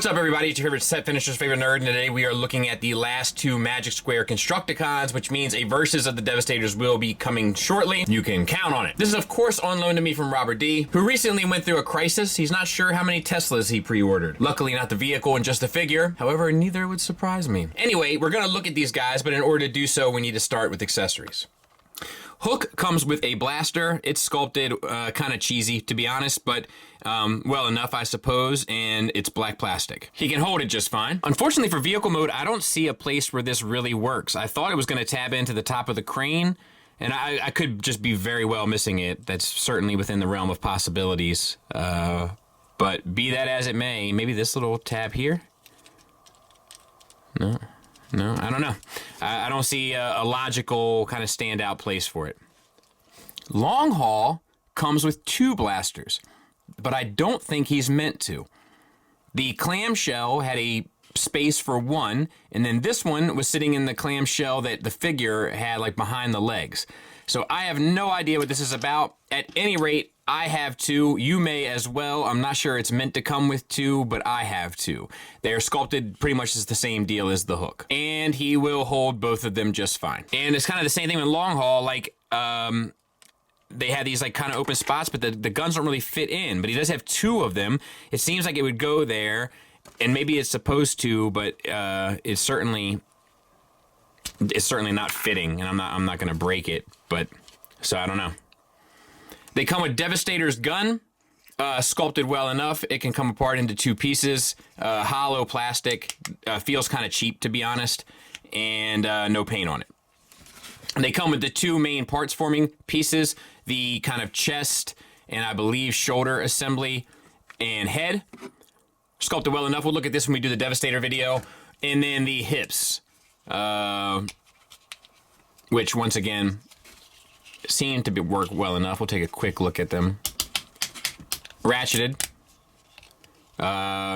What's up, everybody? It's your favorite set finisher's favorite nerd, and today we are looking at the last two Magic Square Constructicons, which means a Versus of the Devastators will be coming shortly. You can count on it. This is, of course, on loan to me from Robert D., who recently went through a crisis. He's not sure how many Teslas he pre-ordered. Luckily, not the vehicle and just the figure. However, neither would surprise me. Anyway, we're gonna look at these guys, but in order to do so, we need to start with accessories. Hook comes with a blaster. It's sculpted kind of cheesy, to be honest, but well enough, I suppose, and it's black plastic. He can hold it just fine. Unfortunately for vehicle mode, I don't see a place where this really works. I thought it was going to tab into the top of the crane, and I could just be very well missing it. That's certainly within the realm of possibilities. But be that as it may, maybe this little tab here? No, I don't know. I don't see a logical kind of standout place for it. Long Haul comes with two blasters, but I don't think he's meant to. The clamshell had a space for one, and then this one was sitting in the clamshell that the figure had like behind the legs. So I have no idea what this is about. At any rate, I have two. You may as well. I'm not sure it's meant to come with two, but I have two. They're sculpted pretty much as the same deal as the Hook. And he will hold both of them just fine. And it's kind of the same thing with Long Haul. Like, they had these like kind of open spots, but the guns don't really fit in. But he does have two of them. It seems like it would go there, and maybe it's supposed to, but it's certainly not fitting, and I'm not going to break it. But so I don't know. They come with Devastator's gun, sculpted well enough. It can come apart into two pieces. Hollow plastic, feels kind of cheap, to be honest, and no paint on it. They come with the two main parts forming pieces, the kind of chest and I believe shoulder assembly and head. Sculpted well enough. We'll look at this when we do the Devastator video. And then the hips, which once again seem to work well enough. We'll take a quick look at them. Ratcheted.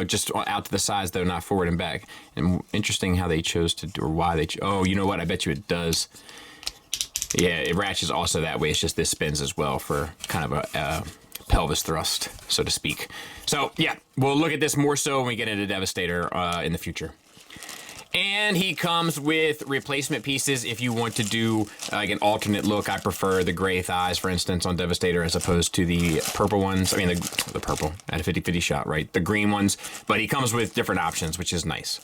Just out to the sides, though, not forward and back. And interesting how they chose to do, or why they oh, you know what? I bet you it does. Yeah, it ratchets also that way. It's just this spins as well for kind of a pelvis thrust, so to speak. So, yeah, we'll look at this more so when we get into Devastator in the future. And he comes with replacement pieces if you want to do like an alternate look. I prefer the gray thighs, for instance, on Devastator as opposed to the purple ones. I mean, the purple. I had a 50-50 shot, right? The green ones. But he comes with different options, which is nice.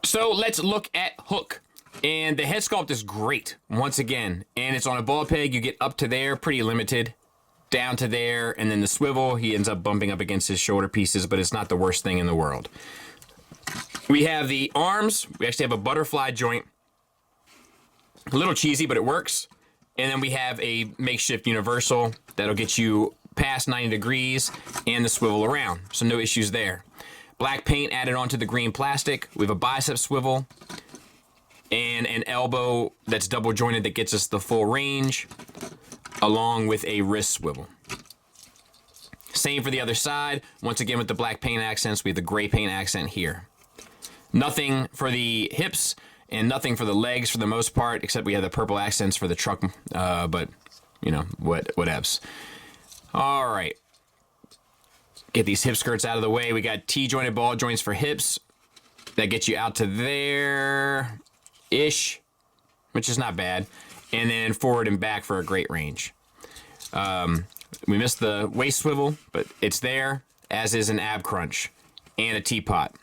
So let's look at Hook. And the head sculpt is great, once again. And it's on a ball peg. You get up to there, pretty limited. Down to there. And then the swivel, he ends up bumping up against his shoulder pieces, but it's not the worst thing in the world. We have the arms. We actually have a butterfly joint. A little cheesy, but it works. And then we have a makeshift universal that'll get you past 90 degrees and the swivel around. So no issues there. Black paint added onto the green plastic. We have a bicep swivel and an elbow that's double jointed that gets us the full range, along with a wrist swivel. Same for the other side. Once again with the black paint accents, we have the gray paint accent here. Nothing for the hips and nothing for the legs for the most part, except we have the purple accents for the truck, but, you know, whatevs. All right. Get these hip skirts out of the way. We got T-jointed ball joints for hips. That gets you out to there-ish, which is not bad. And then forward and back for a great range. We missed the waist swivel, but it's there, as is an ab crunch and a teapot.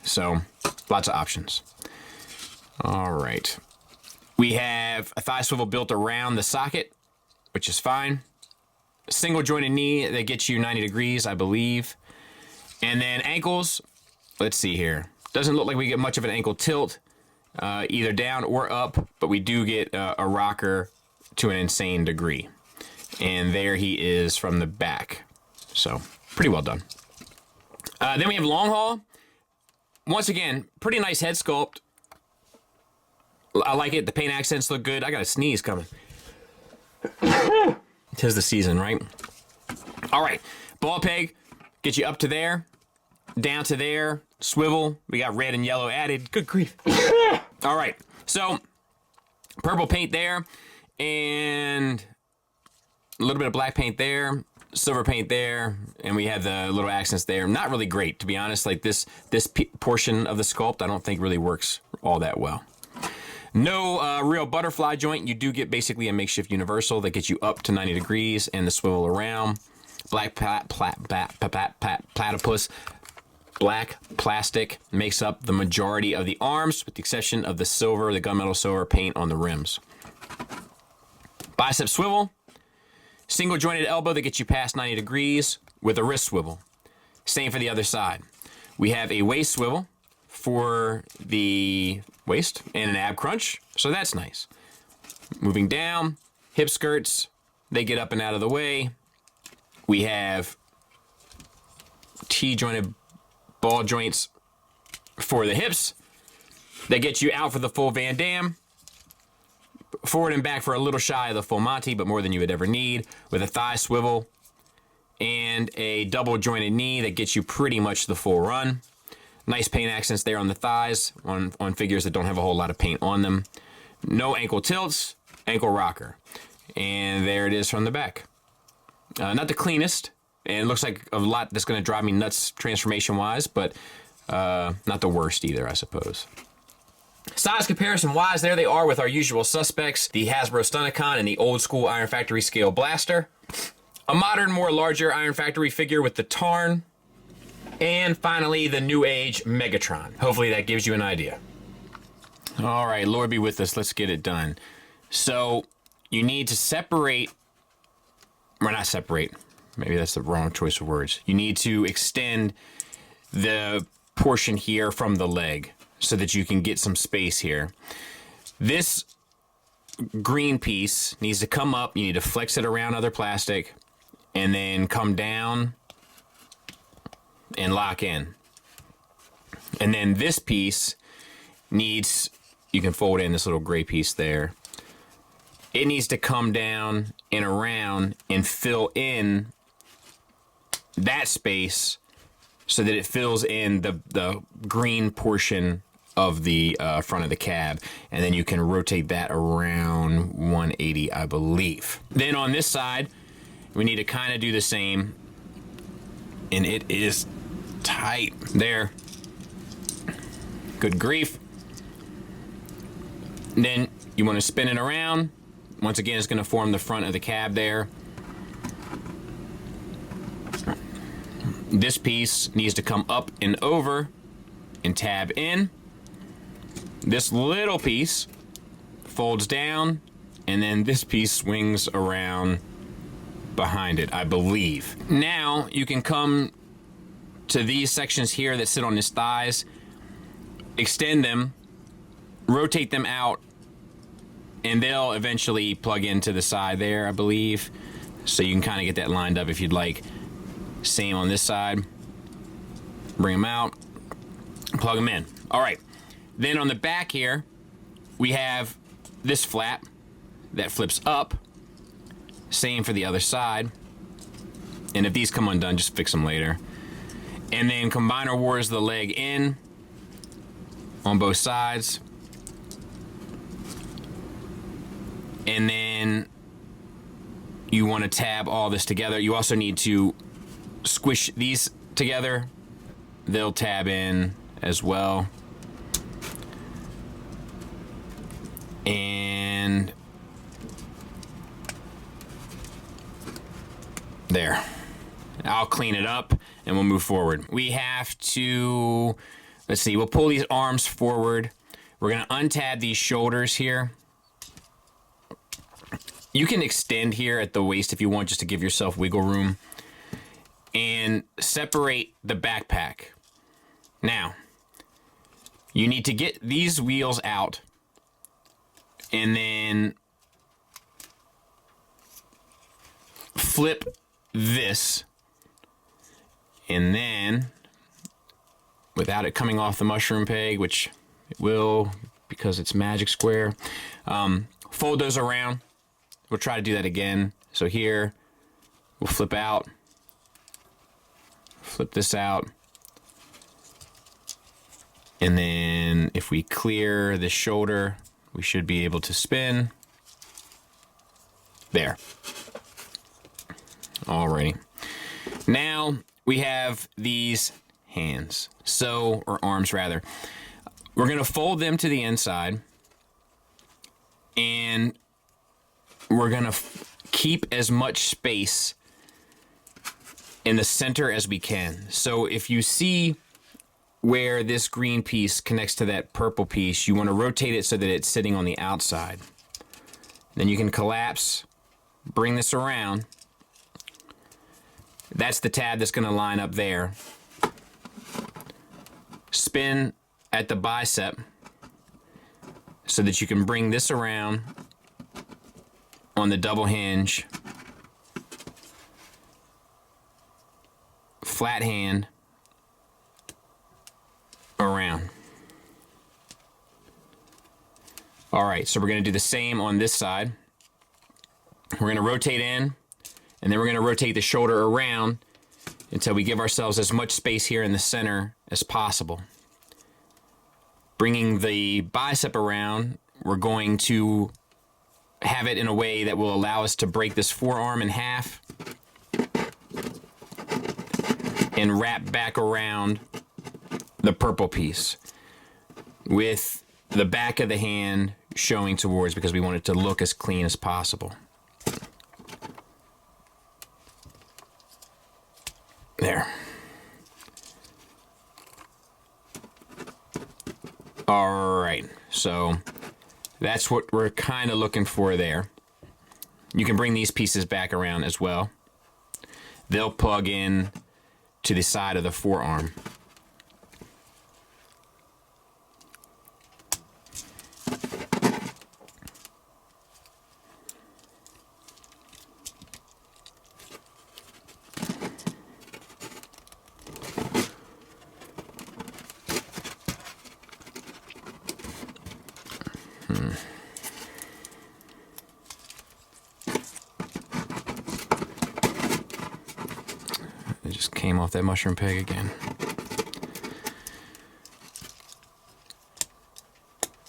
So, lots of options. All right. We have a thigh swivel built around the socket, which is fine. A single jointed knee that gets you 90 degrees, I believe. And then ankles, let's see here. Doesn't look like we get much of an ankle tilt, either down or up, but we do get a rocker to an insane degree. And there he is from the back. So, pretty well done. Then we have Long Haul. Once again, pretty nice head sculpt. I like it. The paint accents look good. I got a sneeze coming. 'Tis the season, right? All right. Ball peg. Get you up to there. Down to there. Swivel. We got red and yellow added. Good grief. All right. So, purple paint there. And a little bit of black paint there. silver paint there, and we have the little accents there. Not really great, to be honest. Like this portion of the sculpt, I don't think really works all that well. No real butterfly joint. You do get basically a makeshift universal that gets you up to 90 degrees and the swivel around. Black platypus. Black plastic makes up the majority of the arms, with the exception of the silver, the gunmetal silver paint on the rims. Bicep swivel. Single jointed elbow that gets you past 90 degrees with a wrist swivel. Same for the other side. We have a waist swivel for the waist and an ab crunch, so that's nice. Moving down, hip skirts, they get up and out of the way. We have T-jointed ball joints for the hips that get you out for the full Van Damme. Forward and back for a little shy of the full Monty, but more than you would ever need, with a thigh swivel and a double jointed knee that gets you pretty much the full run. Nice paint accents there on the thighs, on figures that don't have a whole lot of paint on them. No ankle tilts, ankle rocker. And there it is from the back. Not the cleanest, and it looks like a lot that's going to drive me nuts transformation-wise, but not the worst either, I suppose. Size comparison-wise, there they are with our usual suspects, the Hasbro Stunticon and the old-school Iron Factory scale blaster. A modern, more larger Iron Factory figure with the Tarn. And finally, the New Age Megatron. Hopefully that gives you an idea. All right, Lord be with us. Let's get it done. So you need to separate, or not separate, maybe that's the wrong choice of words. You need to extend the portion here from the leg so that you can get some space here. This green piece needs to come up. You need to flex it around other plastic and then come down and lock in. And then this piece needs, you can fold in this little gray piece there. It needs to come down and around and fill in that space so that it fills in the green portion of the front of the cab. And then you can rotate that around 180, I believe. Then on this side, we need to kind of do the same. And it is tight there. Good grief. Then you want to spin it around. Once again, it's going to form the front of the cab there. This piece needs to come up and over and tab in. This little piece folds down, and then this piece swings around behind it, I believe. Now you can come to these sections here that sit on his thighs, extend them, rotate them out, and they'll eventually plug into the side there, I believe. So you can kind of get that lined up if you'd like. Same on this side. Bring them out, plug them in. All right. Then on the back here, we have this flap that flips up. Same for the other side. And if these come undone, just fix them later. And then Combiner Wars the leg in on both sides. And then you want to tab all this together. You also need to squish these together. They'll tab in as well. And there. I'll clean it up and we'll move forward. We have to, let's see, we'll pull these arms forward. We're going to untab these shoulders here. You can extend here at the waist if you want, just to give yourself wiggle room. And separate the backpack. Now, you need to get these wheels out and then flip this, and then without it coming off the mushroom peg, which it will because it's magic square, fold those around. We'll try to do that again. So here we'll flip out, flip this out, and then if we clear the shoulder, we should be able to spin. There. Alrighty. Now we have these hands, or arms rather. We're going to fold them to the inside, and we're going to keep as much space in the center as we can. So if you see where this green piece connects to that purple piece, you want to rotate it so that it's sitting on the outside. Then you can collapse, bring this around. That's the tab that's going to line up there. Spin at the bicep so that you can bring this around on the double hinge. Flat hand around. All right, so we're going to do the same on this side. We're going to rotate in, and then we're going to rotate the shoulder around until we give ourselves as much space here in the center as possible. Bringing the bicep around, we're going to have it in a way that will allow us to break this forearm in half and wrap back around the purple piece with the back of the hand showing towards, because we want it to look as clean as possible. There. All right, so that's what we're kind of looking for there. You can bring these pieces back around as well. They'll plug in to the side of the forearm. It just came off that mushroom peg again.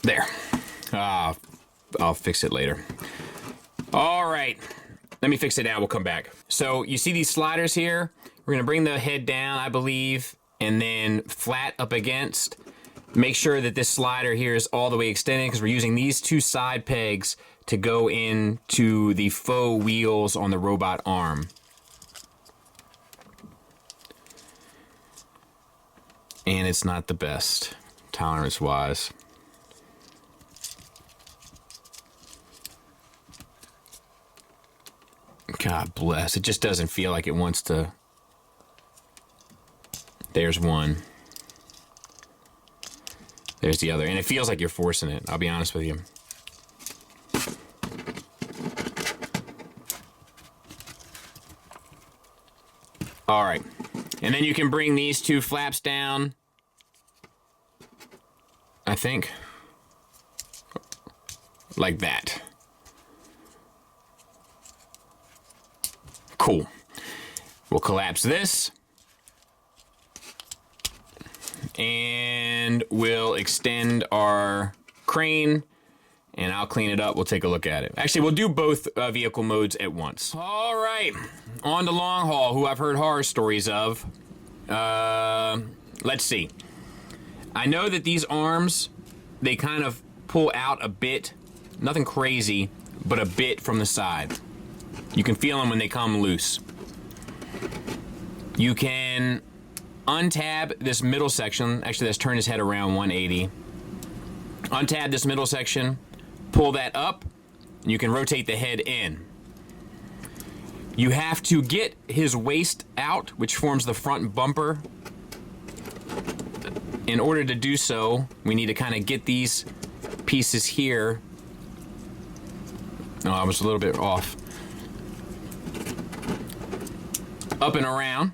There. I'll fix it later. All right. Let me fix it now. We'll come back. So you see these sliders here? We're going to bring the head down, I believe, and then flat up against. Make sure that this slider here is all the way extended, because we're using these two side pegs to go into the faux wheels on the robot arm. And it's not the best, tolerance-wise. God bless. It just doesn't feel like it wants to. There's one. There's the other. And it feels like you're forcing it, I'll be honest with you. All right. And then you can bring these two flaps down, I think, like that. Cool. We'll collapse this. And we'll extend our crane, and I'll clean it up. We'll take a look at it. Actually, we'll do both vehicle modes at once. All right, on to long haul, who I've heard horror stories of. Let's see. I know that these arms, they kind of pull out a bit, nothing crazy, but a bit from the side. You can feel them when they come loose. You can untab this middle section. Actually, let's turn his head around 180. Untab this middle section, pull that up, and you can rotate the head in. You have to get his waist out, which forms the front bumper. In order to do so, we need to kind of get these pieces here. Oh, I was a little bit off. Up and around,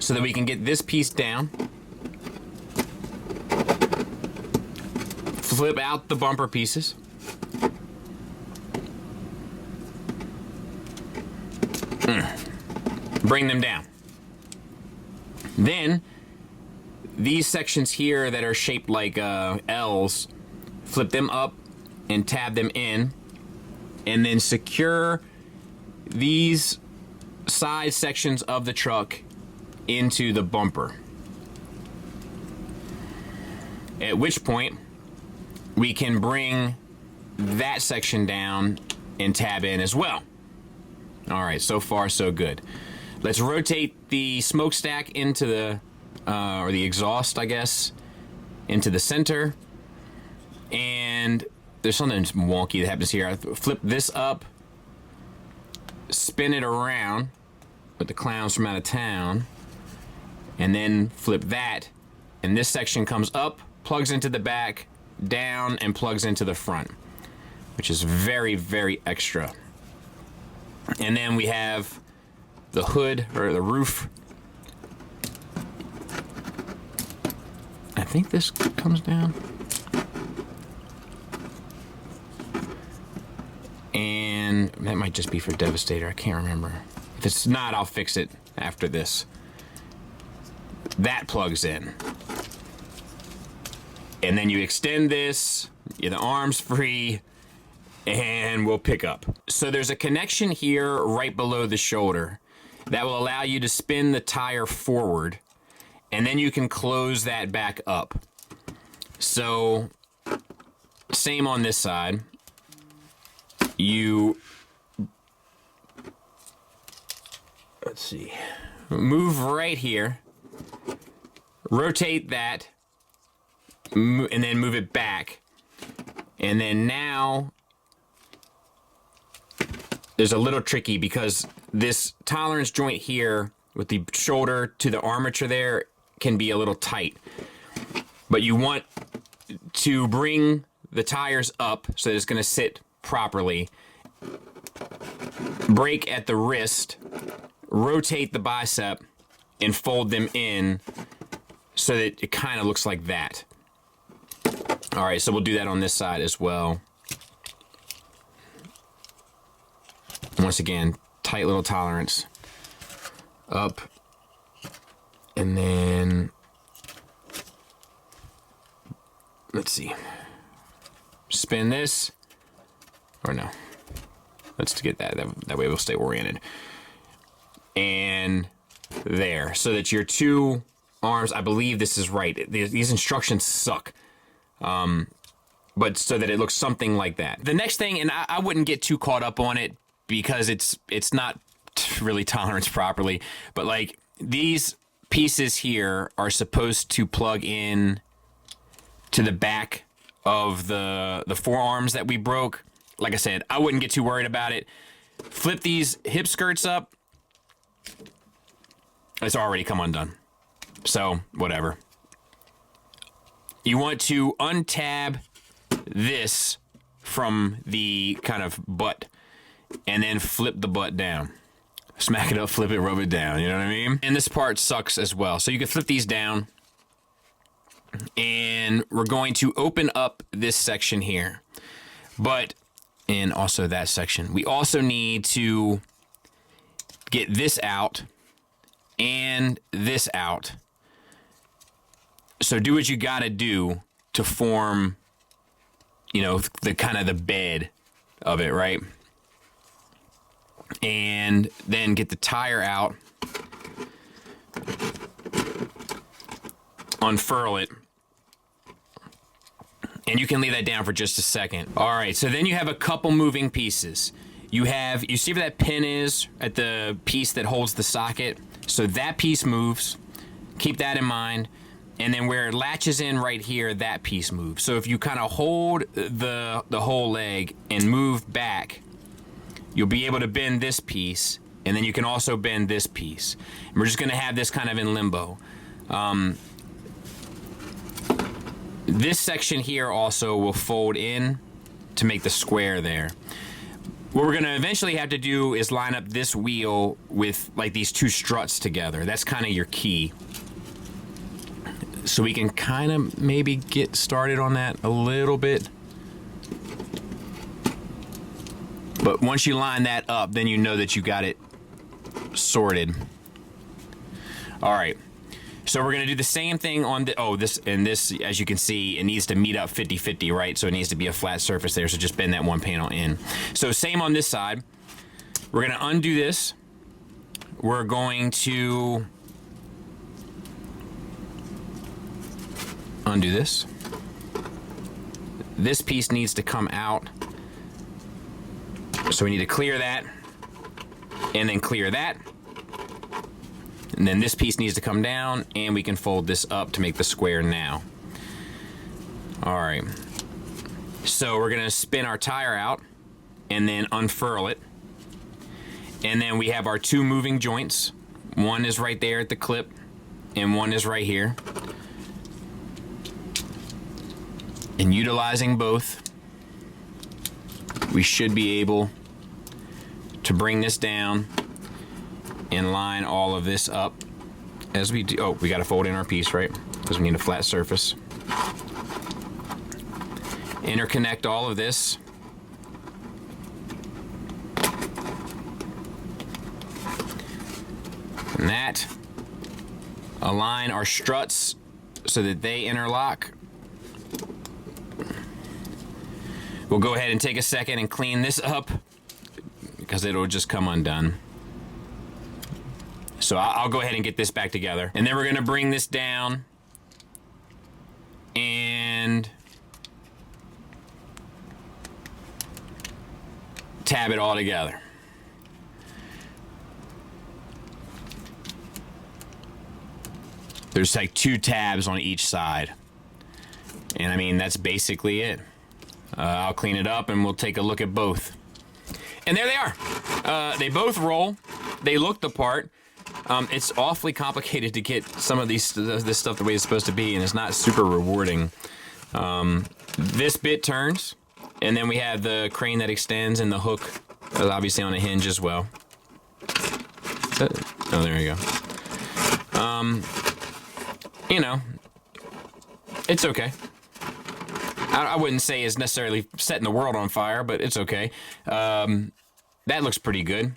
so that we can get this piece down. Flip out the bumper pieces. Bring them down. Then, these sections here that are shaped like L's, flip them up and tab them in, and then secure these side sections of the truck into the bumper. At which point, we can bring that section down and tab in as well. All right, so far so good. Let's rotate the smokestack into the, or the exhaust, I guess, into the center. And there's something wonky that happens here. I flip this up, spin it around with the clowns from out of town, and then flip that, and this section comes up, plugs into the back, down, and plugs into the front, which is very, very extra. And then we have the hood, or the roof. I think this comes down. And that might just be for Devastator, I can't remember. If it's not, I'll fix it after this. That plugs in. And then you extend this, the arm's free, and we'll pick up. So there's a connection here right below the shoulder that will allow you to spin the tire forward, and then you can close that back up. So, same on this side. You, let's see, move right here, rotate that, and then move it back. And then now, there's a little tricky because this tolerance joint here with the shoulder to the armature there can be a little tight. But you want to bring the tires up so that it's going to sit properly. Brake at the wrist, rotate the bicep, and fold them in so that it kind of looks like that. All right, so we'll do that on this side as well. Once again, tight little tolerance. Up. And then, let's see. Spin this. Or no. Let's get that. That way we'll stay oriented. And there. So that your two arms, I believe this is right. These instructions suck. But so that it looks something like that. The next thing, and I wouldn't get too caught up on it because it's not really tolerance properly, but like these pieces here are supposed to plug in to the back of the forearms that we broke. Like I said, I wouldn't get too worried about it. Flip these hip skirts up. It's already come undone. So, whatever. You want to untab this from the kind of butt and then flip the butt down. Smack it up, flip it, rub it down, you know what I mean? And this part sucks as well. So you can flip these down and we're going to open up this section here. But, and also that section. We also need to get this out and this out. So do what you gotta do to form, you know, the kind of the bed of it, right? And then get the tire out, unfurl it, and you can leave that down for just a second. All right, so then you have a couple moving pieces. You see where that pin is at the piece that holds the socket? So that piece moves, keep that in mind. And then where it latches in right here, that piece moves. So if you kind of hold the whole leg and move back, you'll be able to bend this piece, and then you can also bend this piece. And we're just gonna have this kind of in limbo. This section here also will fold in to make the square there. What we're gonna eventually have to do is line up this wheel with like these two struts together. That's kind of your key. So we can kind of maybe get started on that a little bit. But once you line that up, then you know that you got it sorted. All right. So we're going to do the same thing on the, this, as you can see, it needs to meet up 50-50, right? So it needs to be a flat surface there. So just bend that one panel in. So same on this side. We're going to undo this, we're going to undo this. This piece needs to come out. So we need to clear that, and then clear that. And then this piece needs to come down, and we can fold this up to make the square now. All right. So we're gonna spin our tire out and then unfurl it. And then we have our two moving joints. One is right there at the clip, and one is right here. And utilizing both, we should be able to bring this down and line all of this up as we do. Oh, we got to fold in our piece, right? Because we need a flat surface. Interconnect all of this. And that. Align our struts so that they interlock. We'll go ahead and take a second and clean this up because it'll just come undone. So I'll go ahead and get this back together. And then we're gonna bring this down and tab it all together. There's like 2 tabs on each side. And I mean, that's basically it. I'll clean it up and we'll take a look at both. And there they are. They both roll. They look the part. It's awfully complicated to get some of this stuff the way it's supposed to be, and it's not super rewarding. This bit turns, and then we have the crane that extends, and the hook is obviously on a hinge as well. Oh, there you go. You know, it's okay. I wouldn't say it's necessarily setting the world on fire, but it's okay. That looks pretty good.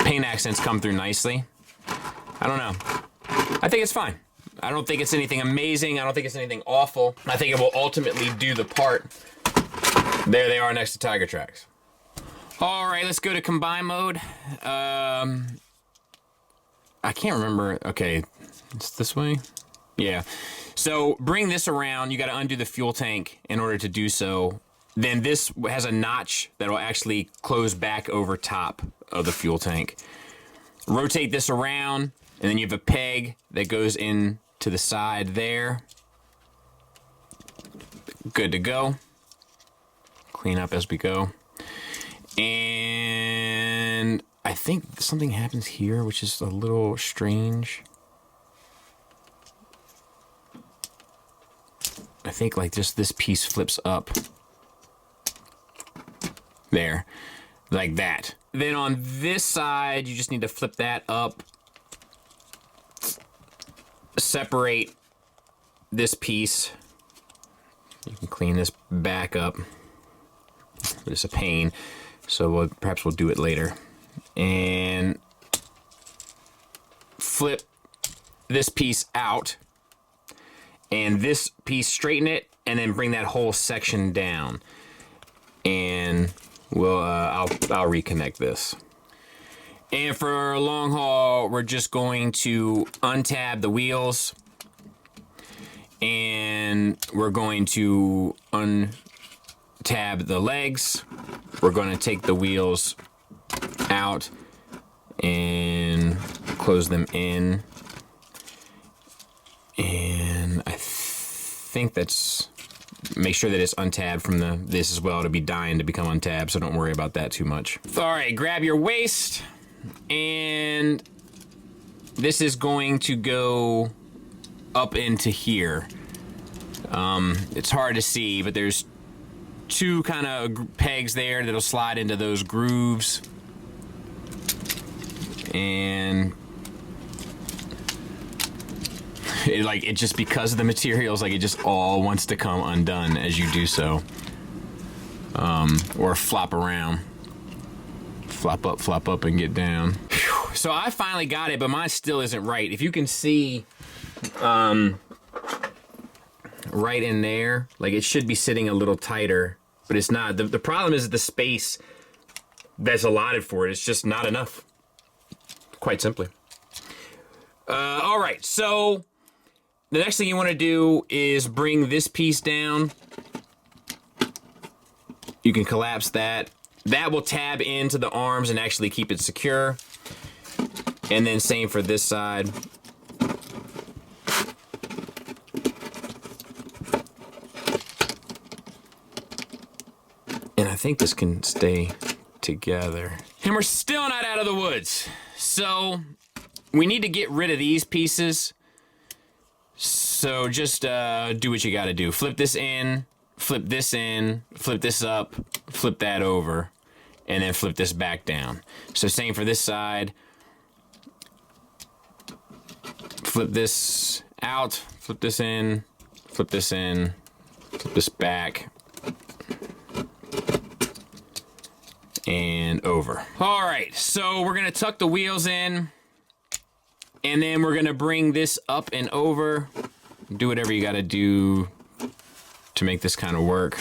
Paint accents come through nicely. I don't know. I think it's fine. I don't think it's anything amazing. I don't think it's anything awful. I think it will ultimately do the part. There they are next to Tiger Tracks. All right, let's go to combine mode. I can't remember. Okay, it's this way. Yeah. So bring this around. You got to undo the fuel tank in order to do so. Then this has a notch that will actually close back over top of the fuel tank. Rotate this around, and then you have a peg that goes in to the side there. Good to go. Clean up as we go. And I think something happens here, which is a little strange. I think like just this piece flips up. There. Like that. Then on this side, you just need to flip that up. Separate this piece. You can clean this back up. It's a pain, so perhaps we'll do it later. And flip this piece out. And this piece, straighten it, and then bring that whole section down. And we'll I'll reconnect this. And for a long haul, we're just going to untab the wheels, and we're going to untab the legs. We're going to take the wheels out and close them in. And I think that's, make sure that it's untabbed from this as well. It'll be dying to become untabbed, so don't worry about that too much. All right, grab your waist, and this is going to go up into here. It's hard to see, but there's 2 kind of pegs there that'll slide into those grooves. And it just, because of the materials, like it just all wants to come undone as you do so. Or flop around. Flop up and get down. Whew. So I finally got it, but mine still isn't right. If you can see right in there, like it should be sitting a little tighter, but it's not. The problem is the space that's allotted for it. It's just not enough. quite simply. All right, so the next thing you want to do is bring this piece down. You can collapse that. That will tab into the arms and actually keep it secure. And then same for this side. And I think this can stay together. And we're still not out of the woods. So we need to get rid of these pieces. So just do what you gotta do. Flip this in, flip this in, flip this up, flip that over, and then flip this back down. So same for this side. Flip this out, flip this in, flip this in, flip this back, and over. All right, so we're gonna tuck the wheels in, and then we're gonna bring this up and over. Do whatever you gotta do to make this kind of work.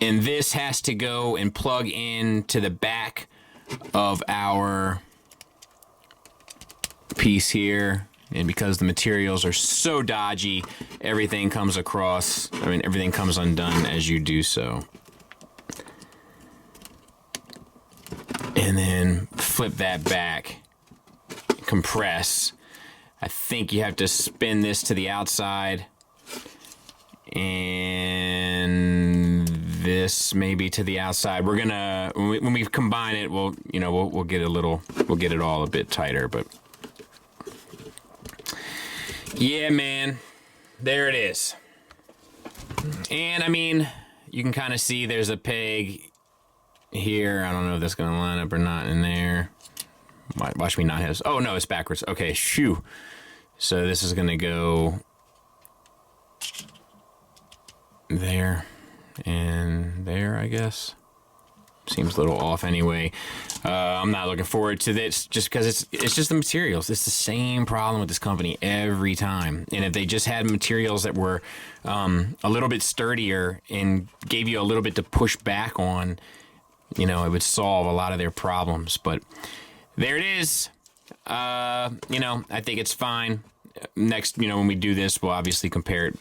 And this has to go and plug in to the back of our piece here. And because the materials are so dodgy, everything comes across, everything comes undone as you do so. And then flip that back, compress. I think you have to spin this to the outside, and this maybe to the outside. We're gonna, when we combine it, we'll get it all a bit tighter, but yeah, man, there it is. And I mean, you can kind of see there's a peg here. I don't know if that's gonna line up or not in there. Watch me not have. Oh no, it's backwards. Okay, shoo. So this is gonna go there and there, I guess. Seems a little off anyway. I'm not looking forward to this just because it's just the materials. It's the same problem with this company every time. And if they just had materials that were a little bit sturdier and gave you a little bit to push back on, it would solve a lot of their problems. But there it is. I think it's fine. Next, when we do this, we'll obviously compare it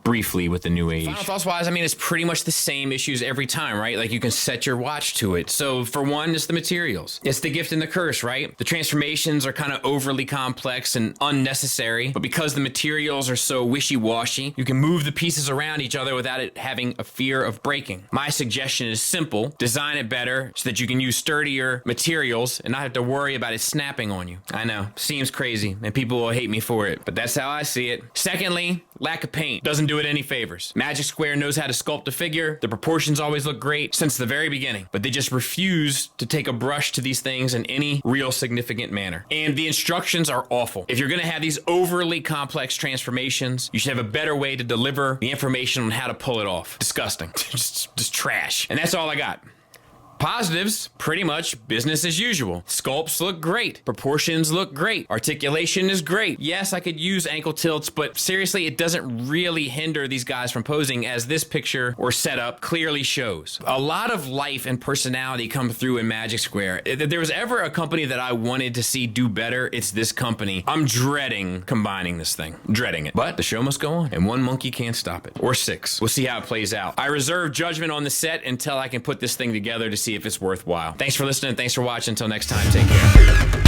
briefly with the new age. Final thoughts wise, it's pretty much the same issues every time, right? Like you can set your watch to it. So for one, it's the materials. It's the gift and the curse, right? The transformations are kind of overly complex and unnecessary, but because the materials are so wishy-washy, you can move the pieces around each other without it having a fear of breaking. My suggestion is simple. Design it better so that you can use sturdier materials and not have to worry about it snapping on you. I know, seems crazy, and people will hate me for it, but that's how I see it. Secondly, lack of paint. Doesn't do it any favors. Magic Square knows how to sculpt a figure. The proportions always look great since the very beginning, but they just refuse to take a brush to these things in any real significant manner. And the instructions are awful. If you're gonna have these overly complex transformations, you should have a better way to deliver the information on how to pull it off. Disgusting. just trash. And that's all I got. Positives, pretty much business as usual. Sculpts look great. Proportions look great. Articulation is great. Yes, I could use ankle tilts, but seriously, it doesn't really hinder these guys from posing, as this picture or setup clearly shows. A lot of life and personality come through in Magic Square. If there was ever a company that I wanted to see do better, it's this company. I'm dreading combining this thing. Dreading it. But the show must go on, and one monkey can't stop it. Or six. We'll see how it plays out. I reserve judgment on the set until I can put this thing together to see if it's worthwhile. Thanks for listening. Thanks for watching. Until next time, take care.